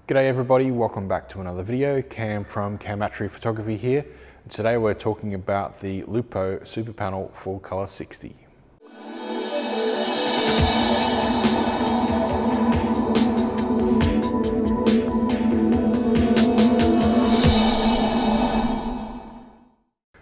G'day everybody, welcome back to another video. Cam from Camatry Photography here. And today we're talking about the Lupo Superpanel Full Color 60.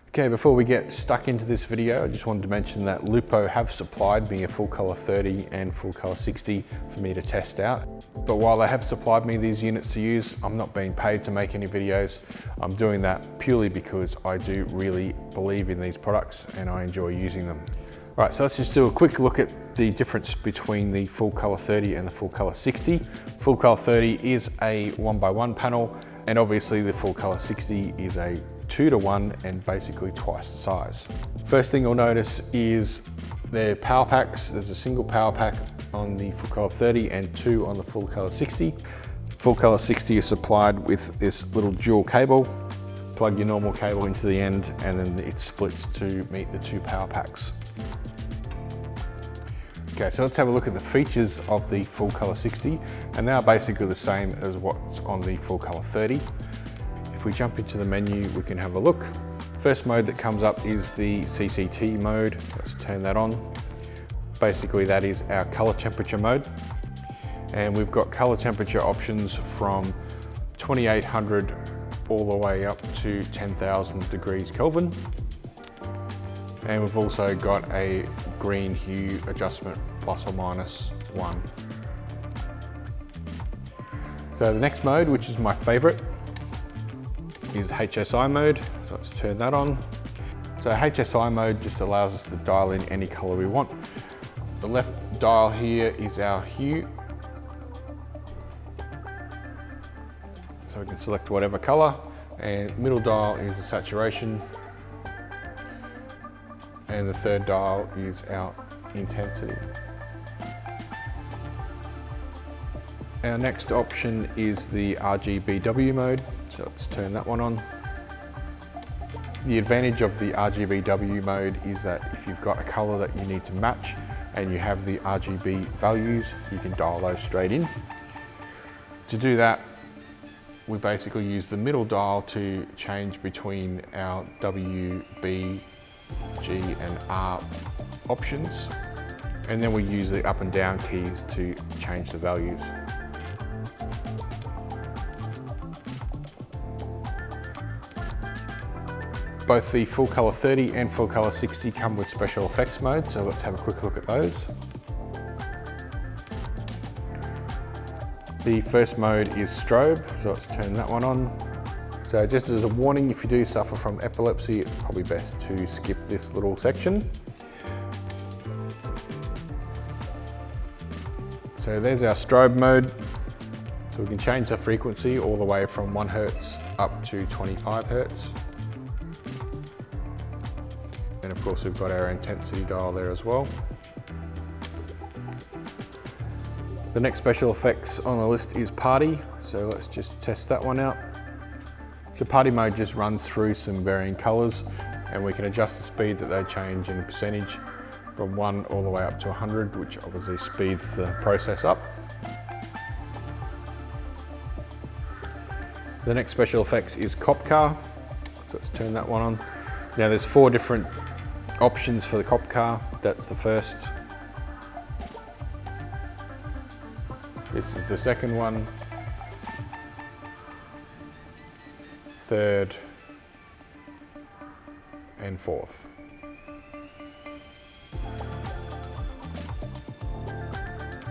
Okay, before we get stuck into this video, I just wanted to mention that Lupo have supplied me a Full Color 30 and Full Color 60 for me to test out. But while they have supplied me these units to use, I'm not being paid to make any videos. I'm doing that purely because I do really believe in these products and I enjoy using them. All right, so let's just do a quick look at the difference between the Full Color 30 and the Full Color 60. Full Color 30 is a 1x1 panel, and obviously the Full Color 60 is a 2:1 and basically twice the size. First thing you'll notice is their power packs. There's a single power pack on the Full Color 30 and two on the Full Color 60. Full Color 60 is supplied with this little dual cable. Plug your normal cable into the end and then it splits to meet the two power packs. Okay, so let's have a look at the features of the Full Color 60, and they are basically the same as what's on the Full Color 30. If we jump into the menu, we can have a look. First mode that comes up is the Cct mode. Let's turn that on. Basically, that is our color temperature mode. And we've got color temperature options from 2800 all the way up to 10,000 degrees Kelvin. And we've also got a green hue adjustment ±1. So the next mode, which is my favorite, is HSI mode. So let's turn that on. So HSI mode just allows us to dial in any color we want. The left dial here is our hue. So we can select whatever color, and middle dial is the saturation. And the third dial is our intensity. Our next option is the Rgb W mode, so let's turn that one on. The advantage of the Rgb W mode is that if you've got a color that you need to match and you have the RGB values, you can dial those straight in. To do that, we basically use the middle dial to change between our W, B, G and R options, and then we use the up and down keys to change the values. Both the Full Color 30 and Full Color 60 come with special effects mode, so let's have a quick look at those. The first mode is Strobe, so let's turn that one on. So just as a warning, if you do suffer from epilepsy, it's probably best to skip this little section. So there's our strobe mode. So we can change the frequency all the way from 1 Hz up to 25 Hz. And of course we've got our intensity dial there as well. The next special effects on the list is party. So let's just test that one out. So party mode just runs through some varying colors, and we can adjust the speed that they change in percentage from 1 all the way up to 100, which obviously speeds the process up. The next special effects is cop car. So let's turn that one on. Now there's 4 different options for the cop car. That's the first. This is the second one. Third and fourth.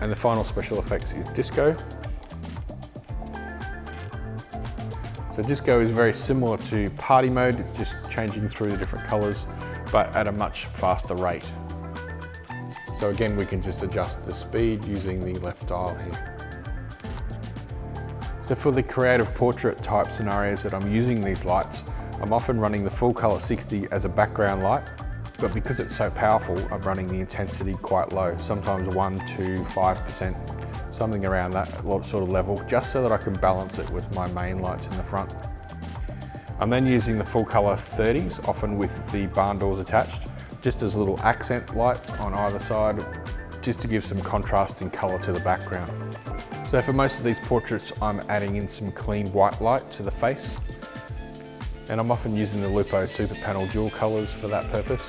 And the final special effects is disco. So disco is very similar to party mode. It's just changing through the different colors, but at a much faster rate. So again, we can just adjust the speed using the left dial here. So for the creative portrait type scenarios that I'm using these lights, I'm often running the Full Color 60 as a background light, but because it's so powerful, I'm running the intensity quite low, sometimes 1 to 5%, something around that sort of level, just so that I can balance it with my main lights in the front. I'm then using the Full Color 30s, often with the barn doors attached, just as little accent lights on either side, just to give some contrasting color to the background. So for most of these portraits, I'm adding in some clean white light to the face. And I'm often using the Lupo Superpanel dual colors for that purpose.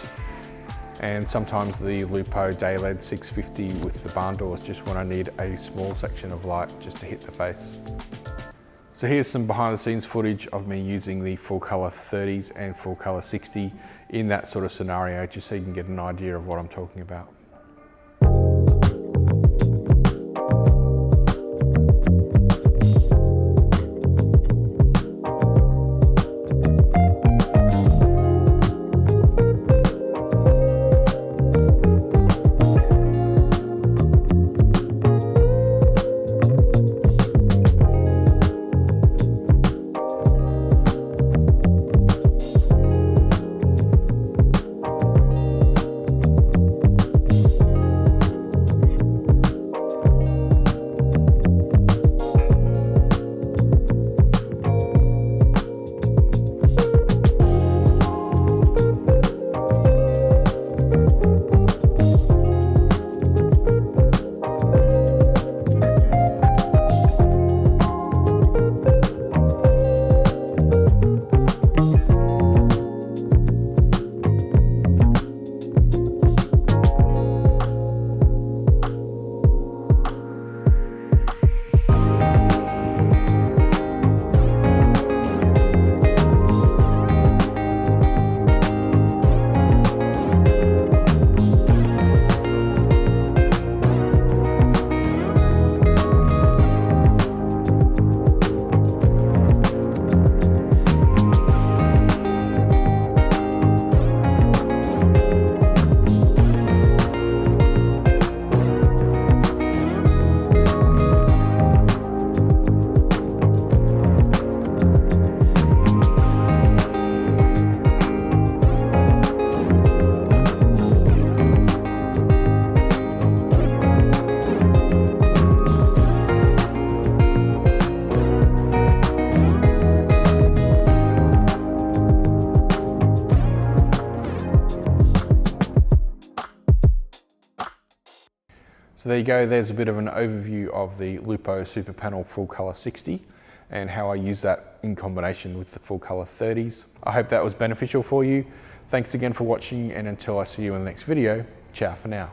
And sometimes the Lupo Day LED 650 with the barn doors just when I need a small section of light just to hit the face. So here's some behind the scenes footage of me using the full color 30s and full color 60 in that sort of scenario, just so you can get an idea of what I'm talking about. So there you go, there's a bit of an overview of the Lupo Superpanel Full Color 60 and how I use that in combination with the Full Color 30s. I hope that was beneficial for you. Thanks again for watching, and until I see you in the next video, ciao for now.